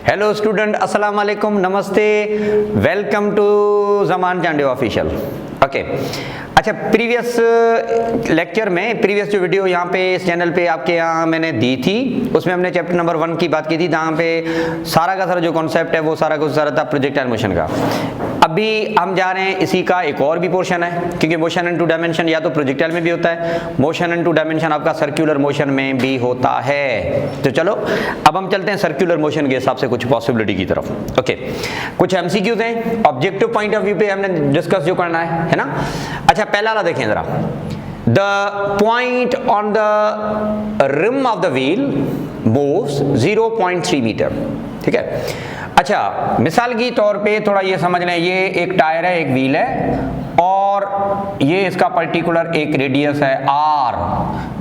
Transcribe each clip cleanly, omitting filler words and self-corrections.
Hello student, अस्सलाम वालेकुम, नमस्ते, welcome to Zaman Chande official. Okay, अच्छा, प्रीवियस लेक्चर में प्रीवियस जो वीडियो यहाँ पे इस चैनल पे आपके यहाँ मैंने दी थी, उसमें हमने चैप्टर नंबर 1 की बात की थी, जहाँ पे सारा का सारा जो कॉन्सेप्ट है वो सारा कुछ सारा था प्रोजेक्टाइल मोशन का। अभी हम जा रहे हैं इसी का एक और भी पोर्शन है, क्योंकि मोशन इन टू डायमेंशन या तो प्रोजेक्टाइल में भी होता है, मोशन इन टू डायमेंशन आपका सर्कुलर मोशन में भी होता है। तो चलो अब हम चलते हैं सर्कुलर मोशन के हिसाब से कुछ पॉसिबिलिटी की तरफ। ओके, कुछ एमसीक्यूज हैं, ऑब्जेक्टिव पॉइंट ऑफ व्यू पे हमने डिस्कस जो करना है ना। अच्छा, पहला वाला देखें जरा, the point on the rim of the wheel moves 0.3 metre. ठीक है, अच्छा, मिसाल की तौर पे थोड़ा ये समझ लें, ये एक टायर है, एक व्हील है, और ये इसका पर्टिकुलर एक रेडियस है आर।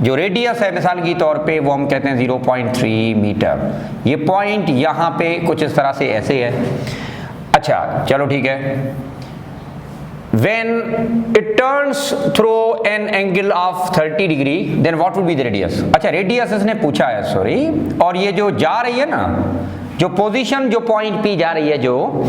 जो रेडियस है मिसाल की तौर पे वो हम कहते हैं 0.3 मीटर। ये पॉइंट यहाँ पे कुछ इस तरह से ऐसे है। अच्छा, चलो ठीक है, when it turns through an angle of 30 degree then what would be the radius। अच्छा, रेडियस इसने पूछा है, सॉरी, और ये जो जा रही है ना, जो पोजीशन जो पॉइंट पी जा रही है, जो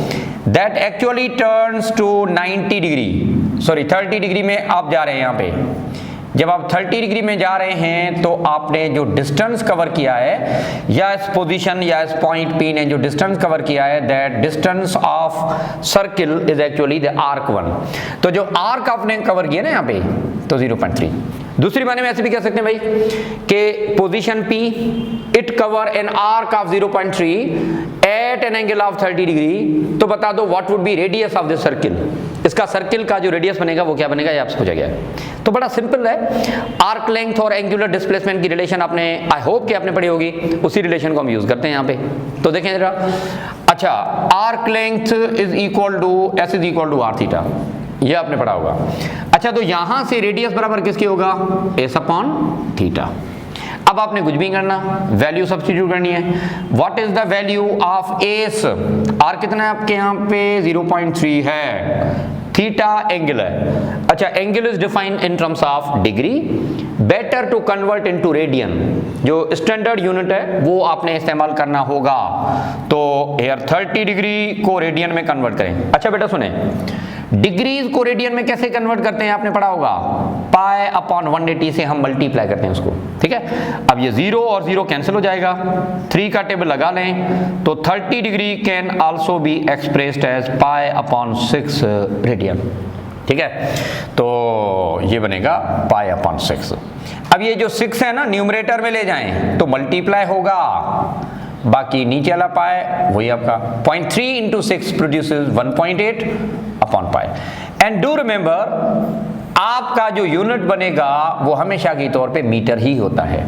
that actually turns to 90 degree, sorry 30 degree में आप जा रहे हैं। यहाँ पे जब आप 30 डिग्री में जा रहे हैं तो आपने जो डिस्टेंस कवर किया है, या इस पोजीशन या इस पॉइंट पी ने जो डिस्टेंस कवर किया है, that distance of circle is actually the arc 1। तो जो आर्क आपने कवर किया ना यहाँ पे, तो 0.3। दूसरी माने में ऐसे भी कह सकते हैं भाई कि position P it cover an arc of 0.3 at an angle of 30 degree. तो बता दो what would be radius of this circle. इसका सर्किल का जो रेडियस बनेगा वो क्या बनेगा, ये आपसे पूछा गया है। तो बड़ा सिंपल है, आर्क लेंथ और एंगुलर डिस्प्लेसमेंट की रिलेशन आपने, आई होप कि आपने पढ़ी होगी, उसी रिलेशन को हम यूज करते हैं यहाँ पे। तो देखें जरा, अच्छा, arc length is equal to S is equal to R theta, ये आपने पढ़ा होगा। अच्छा, तो यहां से रेडियस बराबर किसकी होगा, एस अपॉन थीटा। अब आपने कुछ भी करना, वैल्यू सब्स्टिट्यूट करनी है। What is the value of S, R कितना है आपके यहाँ पे, 0.3 है, थीटा एंगल है। अच्छा, angle is defined in terms of degree, better to convert into radian, जो स्टैंडर्ड यूनिट है वो आपने इस्तेमाल करना होगा। तो हियर 30 डिग्री को रेडियन में कन्वर्ट करें। अच्छा बेटा सुने, डिग्रीज को रेडियन में कैसे कन्वर्ट करते हैं आपने पढ़ा होगा, पाई अपॉन 180 से हम मल्टीप्लाई करते हैं उसको। ठीक है, अब ये 0 और 0 कैंसिल हो जाएगा, 3 का टेबल लगा लें, तो 30 degree can also be expressed as pi upon 6 radian. ठीक है, तो ये बनेगा पाई अपॉन 6। अब ये जो 6 है ना, न्यूमरेटर में ले जाएं तो मल्टीप्लाई होगा, बाकी नीचे वाला पाए वही आपका 0.3 into 6 produces 1.8 upon pi. And do remember, आपका जो यूनिट बनेगा वो हमेशा के तौर पे मीटर ही होता है,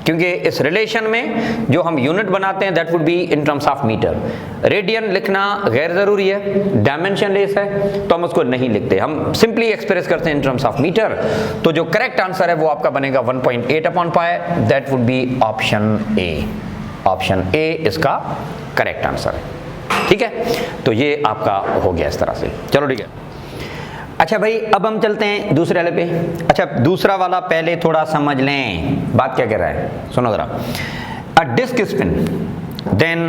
क्योंकि इस रिलेशन में जो हम यूनिट बनाते हैं that would be in terms of metre. Radian लिखना गैर जरूरी है, डायमेंशन लेस है, तो हम उसको नहीं लिखते, हम सिंपली एक्सप्रेस करते हैं इन टर्म्स ऑफ मीटर। तो जो करेक्ट आंसर है वो आपका बनेगा 1.8 upon pi, that would B option A. Option A इसका करेक्ट आंसर है। ठीक है, तो ये आपका हो गया इस तरह से। चलो ठीक है, अच्छा भाई, अब हम चलते हैं दूसरे वाले पे। अच्छा, दूसरा वाला पहले थोड़ा समझ लें, बात क्या कह रहा है, सुनो जरा। A disc spin, then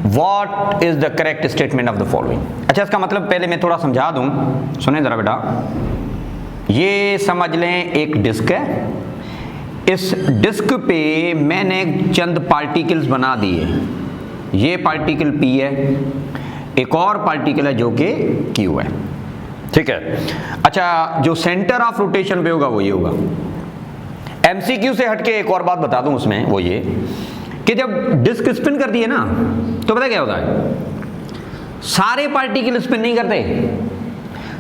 what is the correct statement of the following. अच्छा, इसका मतलब पहले मैं थोड़ा समझा दूं, सुने जरा बेटा। ये समझ लें एक डिस्क है, इस डिस्क पे मैंने चंद पार्टिकल्स बना दिए, ये पार्टिकल P है, एक और पार्टिकल है जो कि Q है। ठीक है, अच्छा, जो सेंटर ऑफ रोटेशन पे होगा वो ये होगा। MCQ से हटके एक और बात बता दूं उसमें, वो ये कि जब डिस्क स्पिन करती है ना, तो पता क्या होता है, सारे पार्टिकल स्पिन नहीं करते,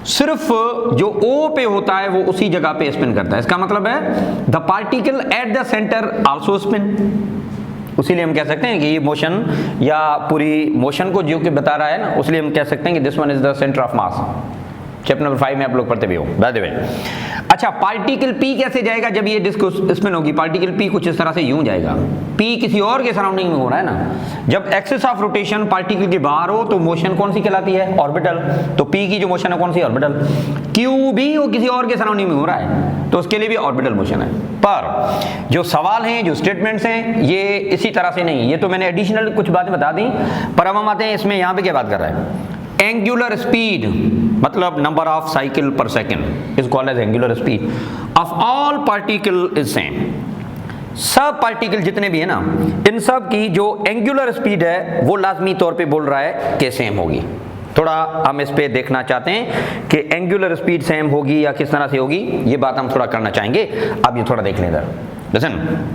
सिर्फ जो O पे होता है वो उसी जगह पे स्पिन करता है। इसका मतलब है the particle at the centre also spin. उसीलिए हम कह सकते हैं कि ये मोशन या पूरी मोशन को जो कि बता रहा है ना, उसलिए हम कह सकते हैं कि this one is the centre of mass. Chapter number 5 में आप लोग पढ़ते भी हो, बाय द वे। अच्छा, पार्टिकल P कैसे जाएगा जब ये डिस्क स्पिन होगी? पार्टिकल P कुछ इस तरह से यूं जाएगा। P किसी और के सराउंडिंग में हो रहा है ना। जब एक्सिस ऑफ रोटेशन पार्टिकल के बाहर हो तो मोशन कौन सी कहलाती है? ऑर्बिटल। तो P की जो मोशन है कौन सी? ऑर्बिटल। Q भी वो किसी और के सराउंडिंग में हो रहा है तो उसके लिए भी ऑर्बिटल मोशन है। पर जो सवाल हैं, जो स्टेटमेंट्स हैं, ये इसी तरह से नहीं, ये तो मैंने एडिशनल कुछ बातें बता दी। पर अब हम आते हैं इसमें, यहाँ पे क्या बात कर रहा है? एंगुलर स्पीड मतलब number of cycle per second is called as angular speed of all particle is same. सब पार्टिकल जितने भी है ना, इन सब की जो एंगुलर स्पीड है वो लाजमी तौर पे बोल रहा है कि सेम होगी। थोड़ा हम इस पे देखना चाहते हैं कि एंगुलर स्पीड सेम होगी या किस तरह से होगी, ये बात हम थोड़ा करना चाहेंगे। अब ये थोड़ा देख लें इधर, लिसन।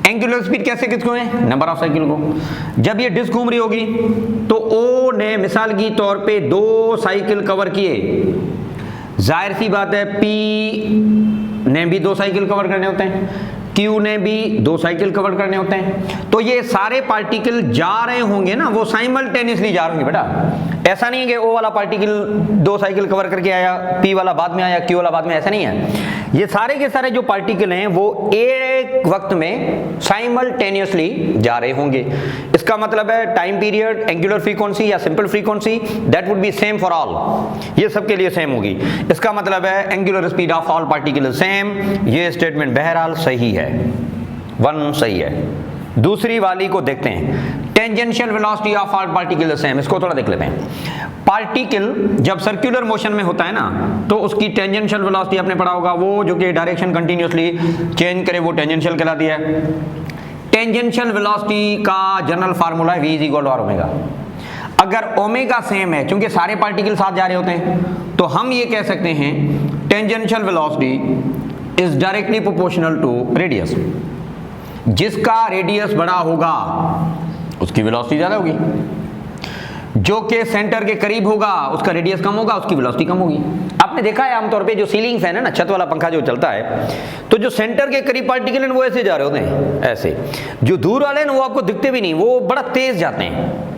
एंगुलर स्पीड कैसे किसको है? नंबर ऑफ साइकिल को। जब ये डिस्क घूम रही होगी तो ओ ने मिसाल की तौर पे 2 साइकिल कवर किए, जाहिर सी बात है P ने भी 2 साइकिल कवर करने होते हैं, Q ने भी 2 साइकिल कवर करने होते हैं। तो ये सारे पार्टिकल जा रहे होंगे ना, वो साइमल्टेनियसली जा रहे होंगे बेटा। ऐसा नहीं है कि O वाला पार्टिकल 2 साइकिल कवर करके आया, P वाला बाद में आया, Q वाला बाद में, ऐसा नहीं है। ये सारे के सारे जो पार्टिकल हैं वो एक वक्त में साइमल्टेनियसली जा रहे होंगे। इसका मतलब है टाइम पीरियड, एंगुलर फ्रीक्वेंसी या simple frequency, that would be same for all. ये सबके लिए सेम होगी। इसका मतलब है angular speed of all particle is same. ये स्टेटमेंट बहरहाल सही है, 1 सही है। दूसरी वाली को देखते हैं, tangential velocity of all particle is same. इसको थोड़ा देख लेते हैं। पार्टिकल जब सर्कुलर मोशन में होता है ना तो उसकी टेंजेंशियल वेलोसिटी आपने पढ़ा होगा, वो जो कि डायरेक्शन कंटिन्यूसली चेंज करे वो टेंजेंशियल कहलाती है। टेंजेंशियल वेलोसिटी का जनरल फार्मूला है v = r। अगर ओमेगा सेम है, क्योंकि सारे पार्टिकल साथ जा रहे होते हैं, तो हम ये कह सकते हैं tangential velocity is directly proportional to radius. जिसका रेडियस बड़ा होगा उसकी वेलोसिटी ज्यादा होगी, जो कि सेंटर के करीब होगा उसका रेडियस कम होगा, उसकी वेलोसिटी कम होगी। आपने देखा है आमतौर पे जो सीलिंग फैन है ना, छत वाला पंखा जो चलता है, तो जो सेंटर के करीब पार्टिकल हैं वो ऐसे जा रहे होते हैं, ऐसे। जो दूर वाले हैं वो आपको दिखते भी नहीं, वो बड़ा तेज जाते हैं।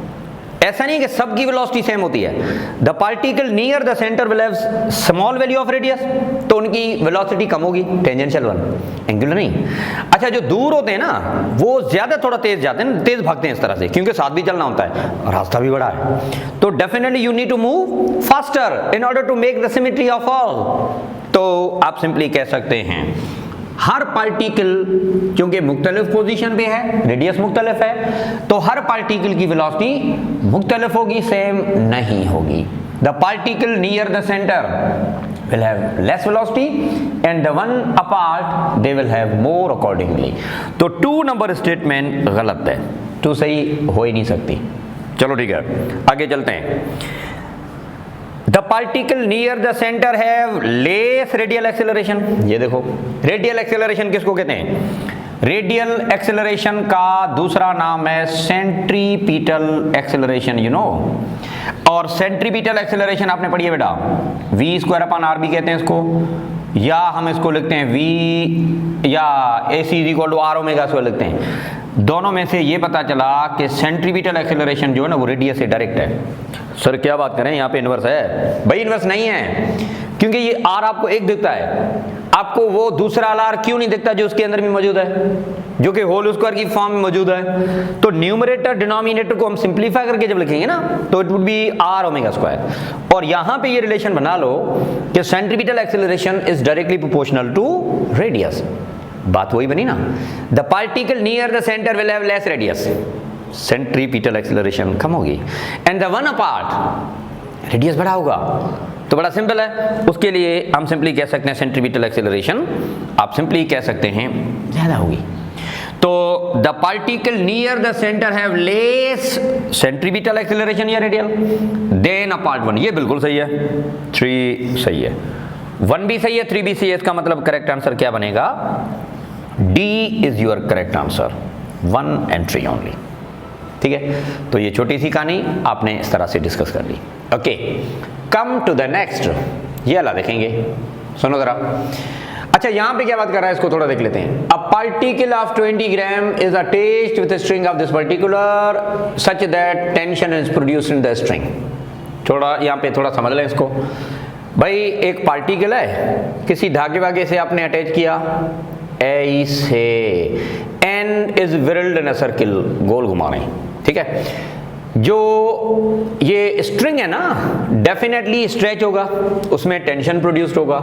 ऐसा नहीं कि सबकी वेलोसिटी सेम होती है। The particle near the centre will have small value of radius, तो उनकी वेलोसिटी कम होगी, टेंजेंशियल वन, एंगुलर नहीं। अच्छा, जो दूर होते हैं ना वो ज्यादा थोड़ा तेज जाते हैं, तेज भागते हैं इस तरह से, क्योंकि साथ भी चलना होता है, रास्ता भी बड़ा है। तो definitely you need to move faster in order to make the symmetry of all. तो आप सिंपली कह सकते हैं हर पार्टिकल क्योंकि मुख्तलिफ पोजीशन पे है, रेडियस मुख्तलिफ है, तो हर पार्टिकल की वेलोसिटी मुख्तलिफ होगी, सेम नहीं होगी। The particle near the centre will have less velocity and the one apart they will have more accordingly। तो 2 नंबर स्टेटमेंट गलत है, 2 सही हो ही नहीं सकती। चलो ठीक है, आगे चलते हैं। The particle near the center have less radial acceleration। ये देखो, रेडियल एक्सेलरेशन किसको कहते हैं? रेडियल एक्सेलरेशन का दूसरा नाम है सेंट्रीपिटल एक्सेलरेशन, यू नो। और सेंट्रीपिटल एक्सेलरेशन आपने पढ़ी है बेटा, v² भी कहते हैं इसको, या हम इसको लिखते हैं v या ac = r⍵² लिखते हैं। दोनों में से ये पता चला कि सेंट्रीपिटल एक्सेलरेशन जो है ना वो रेडियस से डायरेक्ट है। सर क्या बात करें, यहाँ पे इनवर्स है? भाई इनवर्स नहीं है, क्योंकि ये r आपको एक दिखता है, आपको वो दूसरा r क्यों नहीं दिखता जो उसके अंदर भी मौजूद है, जो कि होल स्क्वायर की फॉर्म में मौजूद है। तो न्यूमरेटर डिनोमिनेटर को हम सिंप्लीफाई करके जब लिखेंगे ना तो इट वुड बी r⍵²। और यहाँ पे ये रिलेशन बना लो कि centripetal acceleration is directly proportional to radius. बात वही बनी ना, the particle near the centre will have less radius, centripetal acceleration कम होगी, and the one apart radius बड़ा होगा। तो बड़ा सिंपल है, उसके लिए हम सिंपली कह सकते हैं सेंट्रीपिटल एक्सेलरेशन आप सिंपली कह सकते हैं ज्यादा होगी। तो the particle near the centre have less centripetal acceleration या रेडियल देन अपार्ट 1। ये बिल्कुल सही है, 3 सही है, 1 भी सही है, 3 भी सही है। इसका मतलब करेक्ट आंसर क्या बनेगा? D is your correct answer, 1 and 3 only. ठीक है, तो ये छोटी सी कहानी आपने इस तरह से डिस्कस कर ली। Okay, come to the next, ये वाला देखेंगे, सुनो जरा। अच्छा, यहां पे क्या बात कर रहा है इसको थोड़ा देख लेते हैं। A particle of 20 gram is attached with a string of this particular such that tension is produced in the string. थोड़ा यहां पे थोड़ा समझ लें इसको। भाई एक पार्टिकल है, किसी धागे वागे से आपने अटैच किया ऐसे, and is whirled in a circle, गोल घुमा रहे हैं, ठीक है। जो ये स्ट्रिंग है ना, डेफिनेटली स्ट्रेच होगा, उसमें टेंशन प्रोड्यूस्ड होगा,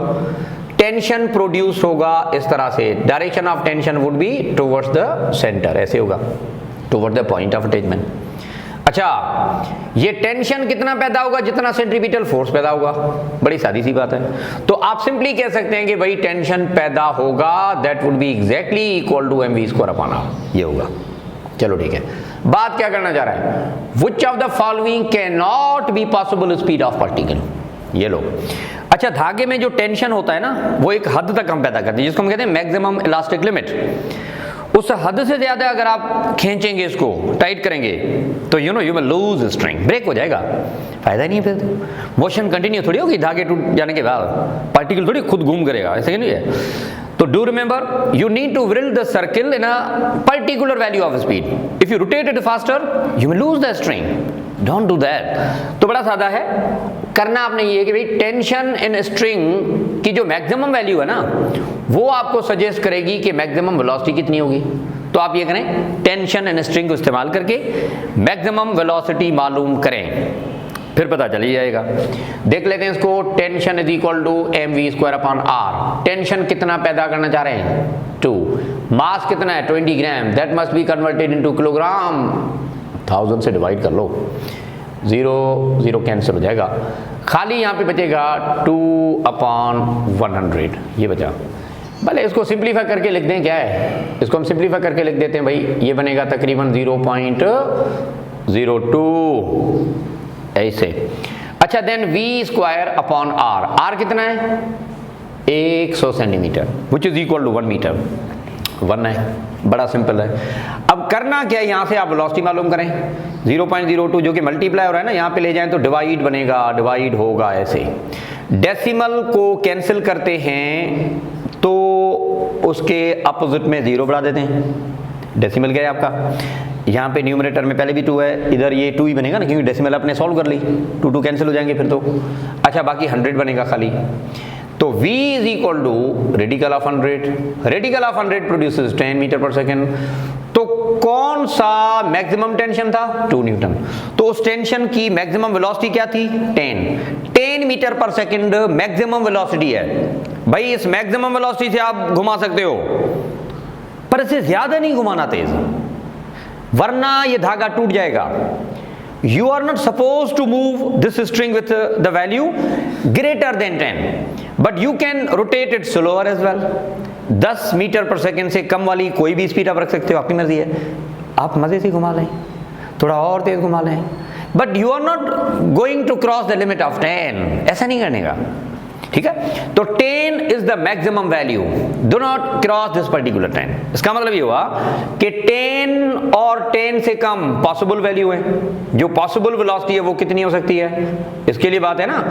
टेंशन प्रोड्यूस होगा इस तरह से, direction of tension would be towards the centre, ऐसे होगा, toward the point of attachment. अच्छा, ये टेंशन कितना पैदा होगा? जितना सेंट्रीपिटल फोर्स पैदा होगा, बड़ी सादी सी बात है। तो आप सिंपली कह सकते हैं कि भाई टेंशन पैदा होगा, that would be exactly equal to mv² upon r, ये होगा। चलो ठीक है, बात क्या करना चाह रहा है? Which of the following can not be possible speed of particle, ये लो। अच्छा, धागे में जो टेंशन होता है ना, वो एक हद तक हम पैदा करते हैं, जिसको हम कहते हैं मैक्सिमम इलास्टिक लिमिट। उस हद से ज्यादा अगर आप खींचेंगे, इसको टाइट करेंगे, तो you will lose string, break हो जाएगा, फायदा नहीं है फिर। मोशन कंटिन्यू थोड़ी होगी, धागे टूट जाने के बाद पार्टिकल थोड़ी खुद घूम करेगा, ऐसे नहीं है। तो do remember, you need to whirl the circle in a particular value of speed. If you rotate it faster you will lose the string, don't do that. तो बड़ा सादा है, करना आपने ये कि भाई टेंशन इन स्ट्रिंग की जो मैक्सिमम वैल्यू है ना, वो आपको सजेस्ट करेगी कि मैक्सिमम वेलोसिटी कितनी होगी। तो आप ये करें, टेंशन इन स्ट्रिंग को इस्तेमाल करके मैक्सिमम वेलोसिटी मालूम करें, फिर पता चल ही जाएगा। देख लेते हैं इसको, tension is equal to mv² upon r। Tension कितना पैदा करना चाह रहे हैं? 2। मास कितना है? 20 gram, that must be converted into kilogram, 1000 से डिवाइड कर लो, 0 0 कैंसिल हो जाएगा, खाली यहाँ पे बचेगा 2/100, ये बचा। भले इसको सिंप्लीफाई करके लिख दें, क्या है, इसको हम सिंप्लीफाई करके लिख देते हैं भाई, ये बनेगा तकरीबन 0.02 ऐसे। अच्छा, then v² upon r, r कितना है? 100 centimetre, which is equal to 1 metre, 1 है, बड़ा सिंपल है। अब करना क्या है, यहाँ से आप वेलोसिटी मालूम करें, 0.02 जो कि मल्टीप्लाई हो रहा है ना, यहाँ पे ले जाएं तो डिवाइड बनेगा, डिवाइड होगा ऐसे। डेसिमल को कैंसिल करते हैं तो उसके अपोजिट में 0 बढ़ा देते हैं। डेसिमल क्या है आपका? यहाँ पे न्यूमरेटर में पहले भी 2 है, इधर ये 2 ही बनेगा ना, क्योंकि डेसिमल अपने सॉल्व कर ली, 2 कैंसिल हो जाएंगे फिर तो। अच्छा, बाकी 100 बनेगा खाली। तो v is equal to radical of 100, radical of 100 produces 10 metre per second. तो कौन सा मैक्सिमम टेंशन था? 2 न्यूटन। तो उस टेंशन की मैक्सिमम वेलोसिटी क्या थी? 10 metre per second maximum velocity है। भाई इस मैक्सिमम वेलोसिटी से आप घुमा सकते हो, पर इससे ज्यादा नहीं घुमाना तेज, वरना ये धागा टूट जाएगा। You are not supposed to move this string with the value greater than 10, but you can rotate it slower as well. 10 metre per second से कम वाली कोई भी स्पीड आप रख सकते हो, आपकी मर्जी है, आप मजे से घुमा लें, थोड़ा और तेज घुमा लें, but you are not going to cross the limit of 10, ऐसा नहीं करने का, ठीक है। तो 10 is the maximum value, do not cross this particular 10। इसका मतलब ये हुआ कि 10 और 10 से कम पॉसिबल वैल्यू है, जो पॉसिबल वेलोसिटी है वो कितनी हो सकती है, इसके लिए बात है ना।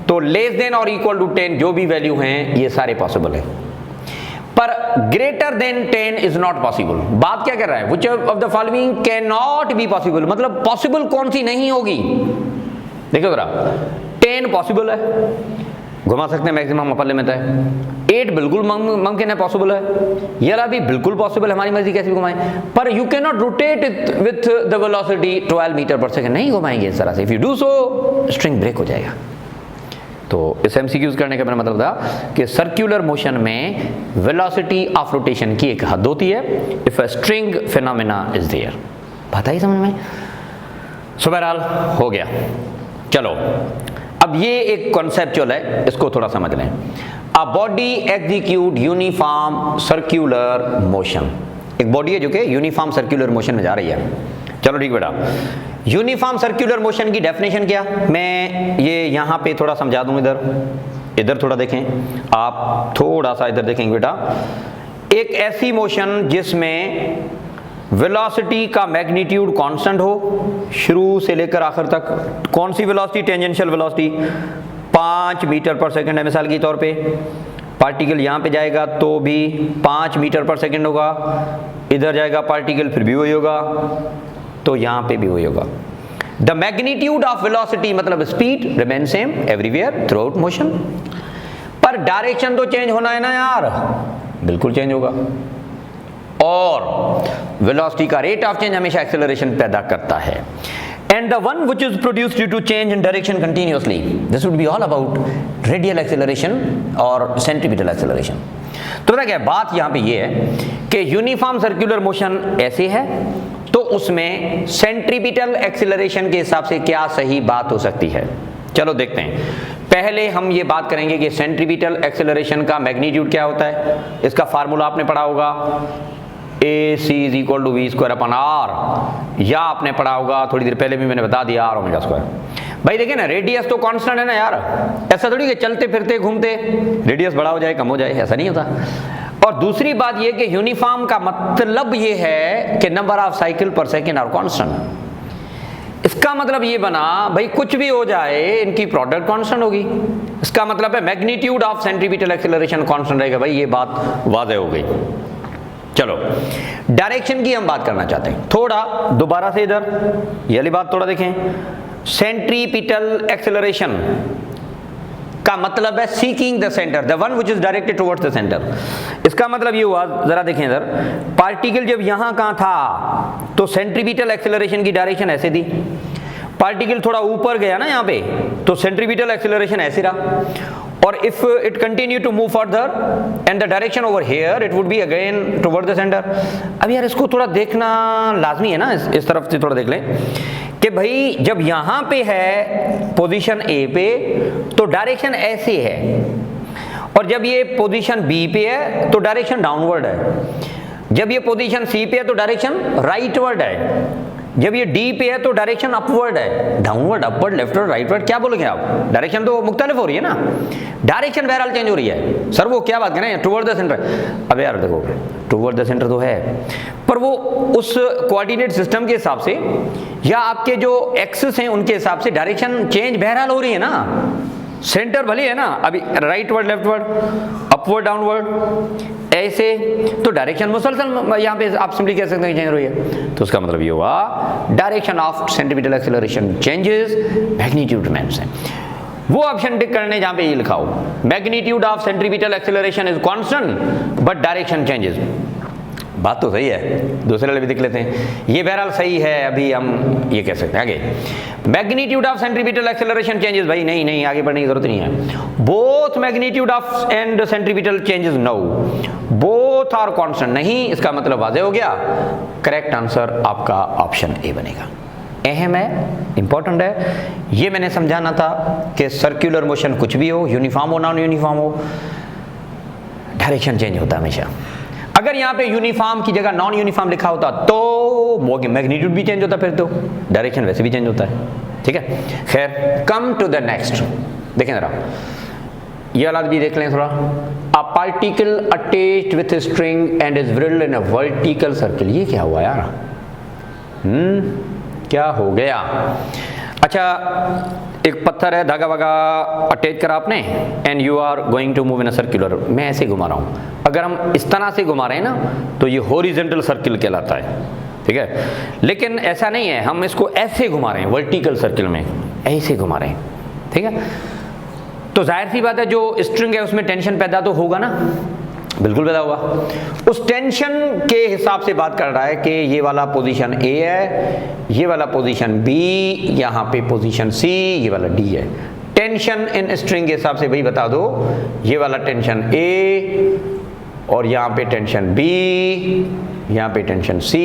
तो लेस देन और इक्वल टू 10 जो भी वैल्यू हैं ये सारे पॉसिबल है, पर greater than 10 is not possible. बात क्या कर रहा है? Which of the following can not be possible, मतलब पॉसिबल कौन सी नहीं होगी। देखो जरा, 10 पॉसिबल है, घुमा सकते हैं, मैक्सिमम अपर लिमिट है। 8 बिल्कुल मुमकिन है, पॉसिबल है। ये वाला भी बिल्कुल पॉसिबल है, हमारी मर्जी कैसे भी घुमाएं, पर you can not rotate it with the velocity 12 metre per second, नहीं घुमाएंगे इस तरह से। If you do so string break हो जाएगा। तो इस एमसीक्यूज करने का मेरा मतलब था कि सर्कुलर मोशन में वेलोसिटी ऑफ रोटेशन की एक हद होती है, if a string phenomena is there. बात आई समझ में? सो बहरहाल हो गया। चलो अब ये एक कॉन्सेप्चुअल है, इसको थोड़ा समझ लें। A body execute uniform circular motion, एक बॉडी है जो कि यूनिफॉर्म सर्कुलर मोशन में जा रही है। चलो ठीक बेटा, यूनिफॉर्म सर्कुलर मोशन की डेफिनेशन क्या, मैं ये यहाँ पे थोड़ा समझा दूं। इधर थोड़ा देखें, आप थोड़ा सा इधर देखेंगे बेटा। एक ऐसी मोशन जिसमें वेलोसिटी का मैग्नीट्यूड कांस्टेंट हो शुरू से लेकर आखिर तक। कौन सी velocity? Tangential velocity 5 metre per second है मिसाल के तौर पे। पार्टिकल यहाँ पे जाएगा तो भी 5 मीटर पर सेकंड होगा, इधर जाएगा पार्टिकल फिर भी वही होगा, तो यहाँ पे भी वही होगा। द मैग्नीट्यूड ऑफ वेलोसिटी मतलब speed remain same everywhere through out motion, पर डायरेक्शन तो चेंज होना है ना यार, बिल्कुल चेंज होगा। और वेलोसिटी का रेट ऑफ चेंज हमेशा एक्सेलरेशन पैदा करता है। And the one which is produced due to change in direction continuously, this would be all about radial acceleration और centripetal acceleration। तो पता क्या बात यहाँ पे ये है कि यूनिफॉर्म सर्कुलर मोशन ऐसे है तो उसमें सेंट्रीपिटल एक्सेलरेशन के हिसाब से क्या सही बात हो सकती है। चलो देखते हैं। पहले हम ये बात करेंगे कि सेंट्रीपिटल एक्सेलरेशन का मैग्नीट्यूड क्या होता है। इसका फार्मूला आपने पढ़ा होगा, AC is equal to V square upon R, या आपने पढ़ा होगा थोड़ी देर पहले भी मैंने बता दिया आर ओमेगा स्क्वायर। भाई देखिए ना, रेडियस तो कांस्टेंट है ना यार, ऐसा थोड़ी कि चलते फिरते घूमते रेडियस बड़ा हो जाए कम हो जाए, ऐसा नहीं होता। और दूसरी बात ये कि यूनिफॉर्म का मतलब ये है कि number of cycle per second are constant. इसका मतलब ये बना भाई कुछ भी हो जाए इनकी प्रोडक्ट कांस्टेंट होगी। इसका मतलब है magnitude of centripetal acceleration constant रहेगा। भाई ये बात वाज़ेह हो गई। चलो डायरेक्शन की हम बात करना चाहते हैं थोड़ा दोबारा से, इधर ये वाली बात थोड़ा देखें। सेंट्रीपिटल एक्सेलरेशन का मतलब है seeking the centre, the one which is directed towards the centre. इसका मतलब ये हुआ, जरा देखें इधर, पार्टिकल जब यहां कहां था तो सेंट्रीपिटल एक्सेलरेशन की डायरेक्शन ऐसे थी, पार्टिकल थोड़ा ऊपर गया ना यहां पे तो सेंट्रीपिटल एक्सेलरेशन ऐसे रहा, और if it continue to move further and the direction over here it would be again toward the center। अब यार इसको थोड़ा देखना लाजमी है ना, इस तरफ से थोड़ा देख लें कि भाई जब यहां पे है पोजीशन A पे तो डायरेक्शन ऐसे है, और जब ये पोजीशन B पे है तो डायरेक्शन डाउनवर्ड है, जब ये पोजीशन C पे है तो डायरेक्शन राइटवर्ड है, जब ये D पे है तो डायरेक्शन अपवर्ड है। डाउनवर्ड, अपवर्ड, लेफ्टवर्ड, राइटवर्ड क्या बोलोगे आप, डायरेक्शन तो मुख्तलिफ हो रही है ना, डायरेक्शन बहरहाल चेंज हो रही है। सर वो क्या बात करें टुवर्ड द सेंटर, अब यार देखो टुवर्ड द सेंटर तो है पर वो उस कोऑर्डिनेट सिस्टम के हिसाब से या आपके जो एक्सिस हैं उनके हिसाब से डायरेक्शन चेंज बहरहाल हो रही है ना। सेंटर भले है ना, अभी राइटवर्ड, लेफ्टवर्ड, अपवर्ड, डाउनवर्ड ऐसे, तो डायरेक्शन मुसलसल यहाँ पे आप सिंपली कह सकते हैं चेंज हो रही है। तो उसका मतलब ये हुआ direction of centripetal acceleration changes, magnitude remains है। वो ऑप्शन टिक करने जहां पे ये लिखा हो magnitude of centripetal acceleration is constant but direction changes. बात तो सही है, दूसरे वाले भी देख लेते हैं। ये बहरहाल सही है, अभी हम ये कह सकते हैं आगे magnitude of centripetal acceleration changes. भाई नहीं नहीं, आगे बढ़ने की जरूरत नहीं है। Both magnitude of and centripetal changes, no both are constant, नहीं, इसका मतलब वाज़ेह हो गया। करेक्ट आंसर आपका ऑप्शन ए बनेगा। अहम है, इंपॉर्टेंट है, ये मैंने समझाना था कि सर्कुलर मोशन कुछ भी हो, यूनिफॉर्म हो नॉन यूनिफॉर्म हो, डायरेक्शन चेंज होता है हमेशा। अगर यहाँ पे यूनिफॉर्म की जगह नॉन यूनिफॉर्म लिखा होता तो मैग्नीट्यूड भी चेंज होता, फिर तो डायरेक्शन वैसे भी चेंज होता है। ठीक है, खैर कम टू द नेक्स्ट। देखें जरा ये वाला भी देख लें थोड़ा। A particle attached with a string and is whirled in a vertical circle. ये क्या हुआ यार, क्या हो गया? अच्छा, एक पत्थर है, धागा वागा अटैच करा आपने and you are going to move in a circular. मैं ऐसे घुमा रहा हूँ, अगर हम इस तरह से घुमा रहे हैं ना तो ये हॉरिजॉन्टल सर्किल कहलाता है। ठीक है, लेकिन ऐसा नहीं है, हम इसको ऐसे घुमा रहे हैं, वर्टिकल सर्किल में ऐसे घुमा रहे हैं। ठीक है, तो जाहिर सी बात है जो स्ट्रिंग है उसमें टेंशन पैदा तो होगा ना, बिल्कुल पैदा होगा। उस टेंशन के हिसाब से बात कर रहा है कि ये वाला पोजीशन ए है, ये वाला पोजीशन बी, यहाँ पे पोजीशन सी, ये वाला डी है। टेंशन इन स्ट्रिंग के हिसाब से भाई बता दो, ये वाला टेंशन ए और यहाँ पे टेंशन बी, यहाँ पे टेंशन सी,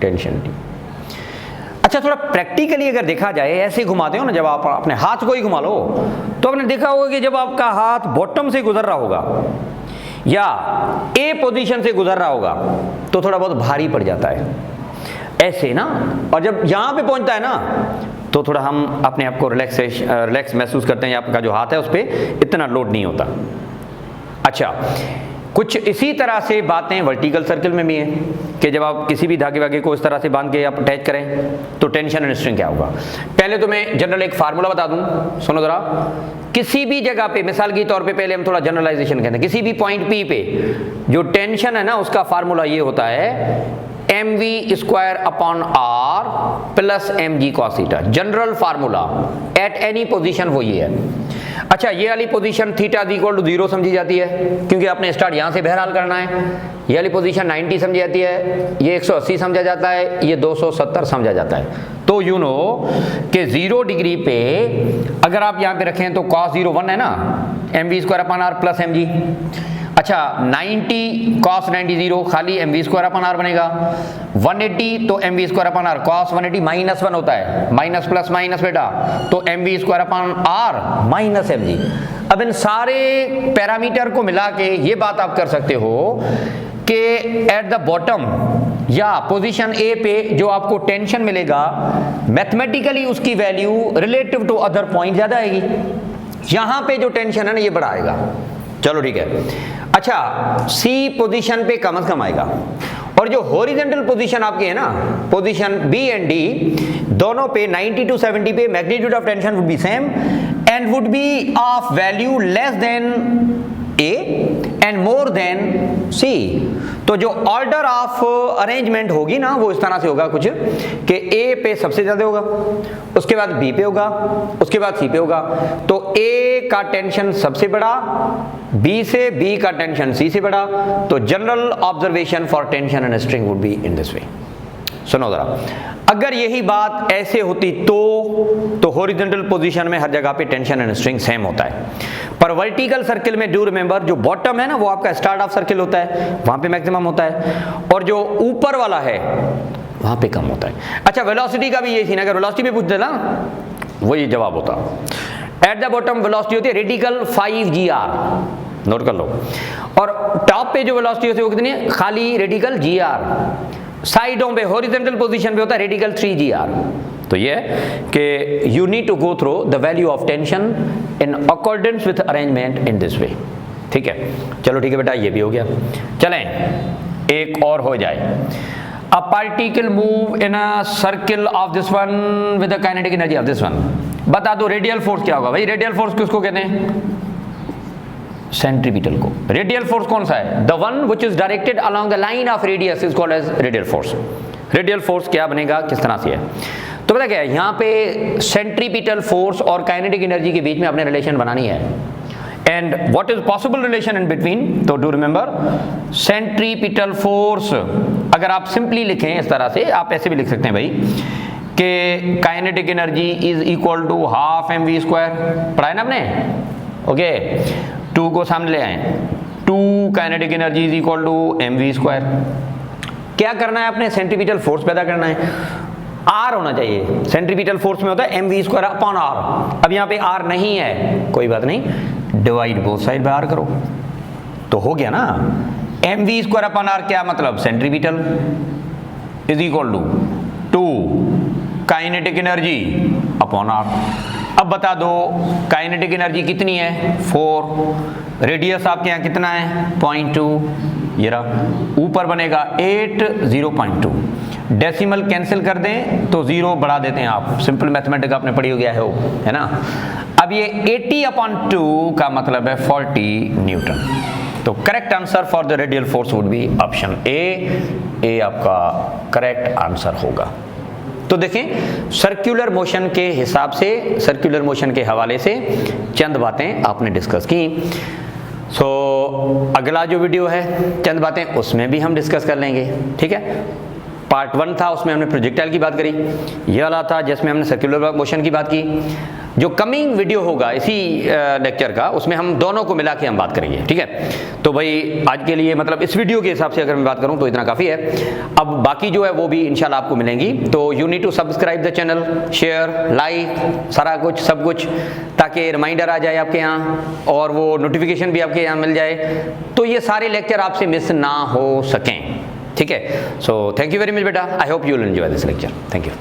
टेंशन डी। अच्छा, थोड़ा प्रैक्टिकली अगर देखा जाए, ऐसे घुमाते हो ना, जब आप अपने हाथ को ही घुमा लो तो आपने देखा होगा कि जब आपका हाथ बॉटम से गुजर रहा होगा या ए पोजीशन से गुजर रहा होगा तो थोड़ा बहुत भारी पड़ जाता है ऐसे ना, और जब यहां पे पहुंचता है ना तो थोड़ा हम अपने आप को रिलैक्स महसूस करते हैं, आपका जो हाथ है उस पर इतना लोड नहीं होता। अच्छा, कुछ इसी तरह से बातें वर्टिकल सर्किल में भी हैं कि जब आप किसी भी धागे वागे को इस तरह से बांध के आप अटैच करें तो टेंशन एंड स्ट्रिंग क्या होगा। पहले तो मैं जनरल एक फार्मूला बता दूं, सुनो जरा। किसी भी जगह पे, मिसाल के तौर पे पहले हम थोड़ा जनरलाइजेशन कहते हैं, किसी भी पॉइंट पी पे जो टेंशन है ना उसका फार्मूला ये होता है mv square upon r plus mg cos theta, general formula at any position वो ये है। अच्छा, ये वाली position theta is equal to 0 समझी जाती है क्योंकि आपने स्टार्ट यहाँ से बहरहाल करना है। ये वाली पोजीशन 90 समझी जाती है, ये 180 समझा जाता है, ये 270 समझा जाता है। तो यू नो कि 0 डिग्री पे अगर आप यहाँ पे रखें तो cos 0 1 है ना, mv square upon r plus mg। अच्छा, 90 cos 90 0 खाली mv स्क्वायर अपॉन r बनेगा। 180 तो mv square upon r, cos 180 minus 1 होता है, माइनस प्लस माइनस बेटा, तो mv square upon r minus mg। अब इन सारे पैरामीटर को मिला के ये बात आप कर सकते हो कि एट द बॉटम या पोजीशन ए पे जो आपको टेंशन मिलेगा, मैथमेटिकली उसकी value relative to other point ज्यादा आएगी। यहां पे जो टेंशन है ना ये बड़ा आएगा। चलो ठीक है। अच्छा, सी पोजीशन पे कम से कम आएगा, और जो हॉरिजॉन्टल पोजीशन आपकी है ना, पोजीशन बी एंड डी दोनों पे 90 टू 70 पे magnitude of tension would be same and would be of value less than A and more than C. तो जो ऑर्डर ऑफ अरेंजमेंट होगी ना वो इस तरह से होगा कुछ कि ए पे सबसे ज्यादा होगा, उसके बाद बी पे होगा, उसके बाद सी पे होगा। तो ए का टेंशन सबसे बड़ा, बी से बी का टेंशन सी से बड़ा। तो general observation for tension and string would be in this वे। सुनो जरा, अगर यही बात ऐसे होती तो हॉरिजॉन्टल पोजीशन में हर जगह पे टेंशन एंड स्ट्रिंग सेम होता है, पर वर्टिकल सर्किल में डू रिमेंबर जो बॉटम है ना वो आपका स्टार्ट ऑफ सर्किल होता है, वहां पे मैक्सिमम होता है, और जो ऊपर वाला है वहां पे कम होता है। अच्छा, वेलोसिटी का भी यही सीन, अगर वेलोसिटी पे पूछ देना वही जवाब होता। एट द बॉटम वेलोसिटी होती है रेडिकल 5gr, नोट कर लो, और टॉप पे जो वेलोसिटी होती है वो कितनी है, खाली रेडिकल gr। साइडों पे हॉरिजॉन्टल पोजीशन पे होता है रेडिकल 3gr। तो ये कि you need to go through the value of tension in accordance with arrangement in this way. ठीक है, चलो ठीक है बेटा, ये भी हो गया। चलें एक और हो जाए। A particle move in a circle of this one with the kinetic energy of this one. बता दो रेडियल फोर्स क्या होगा भाई? रेडियल फोर्स किसको कहते हैं? सेंट्रीपिटल को। रेडियल फोर्स कौन सा है? The one which is directed along the line of radius is called as radial force. Radial force क्या बनेगा, किस तरह से है? तो पता क्या है, यहाँ पे सेंट्रीपिटल फोर्स और काइनेटिक एनर्जी के बीच में आपने रिलेशन बनानी है। And what is possible relation in between? तो डू रिमेंबर सेंट्रीपिटल फोर्स, अगर आप सिंपली लिखें इस तरह से, आप ऐसे भी लिख सकते हैं भाई कि kinetic energy is equal to half mv square. पढ़ा है ना आपने? ओके, 2 को सामने ले आए, 2 kinetic energy is equal to mv square. क्या करना है आपने? सेंट्रीपिटल फोर्स पैदा करना है। R होना चाहिए, सेंट्रीपिटल फोर्स में होता है mv स्क्वायर अपॉन r। अब यहाँ पे R नहीं है, कोई बात नहीं, divide both side by R करो तो हो गया ना। mv स्क्वायर अपॉन r क्या मतलब? Centripetal is equal to 2 kinetic energy upon r। अब बता दो काइनेटिक एनर्जी कितनी है? 4। रेडियस आपके यहाँ कितना है? 0.2। ये रहा, ऊपर बनेगा 8, 0.2। डेसिमल कैंसिल कर दें तो 0 बढ़ा देते हैं आप, सिंपल मैथमेटिक्स आपने पढ़ी हो गया है ना। अब ये 80/2 का मतलब है 40 न्यूटन। तो correct answer for the radial force would be option A आपका करेक्ट आंसर होगा। तो देखें, सर्कुलर मोशन के हिसाब से, सर्कुलर मोशन के हवाले से चंद बातें आपने डिस्कस की। अगला जो वीडियो है चंद बातें उसमें भी हम डिस्कस कर लेंगे। ठीक है, पार्ट 1 था उसमें हमने प्रोजेक्टाइल की बात करी, ये वाला था जिसमें हमने सर्कुलर मोशन की बात की। जो कमिंग वीडियो होगा इसी लेक्चर का, उसमें हम दोनों को मिला के हम बात करेंगे। ठीक है, तो भाई आज के लिए मतलब इस वीडियो के हिसाब से अगर मैं बात करूं तो इतना काफ़ी है। अब बाकी जो है वो भी इंशाल्लाह आपको मिलेंगी। तो you need to subscribe the channel, share, like, सारा कुछ सब कुछ, ताकि रिमाइंडर आ जाए आपके यहाँ और वो नोटिफिकेशन भी आपके यहाँ मिल जाए, तो ये सारे लेक्चर आपसे मिस ना हो सकें। ठीक है, so thank you very much बेटा, I hope you will enjoy this lecture. Thank you.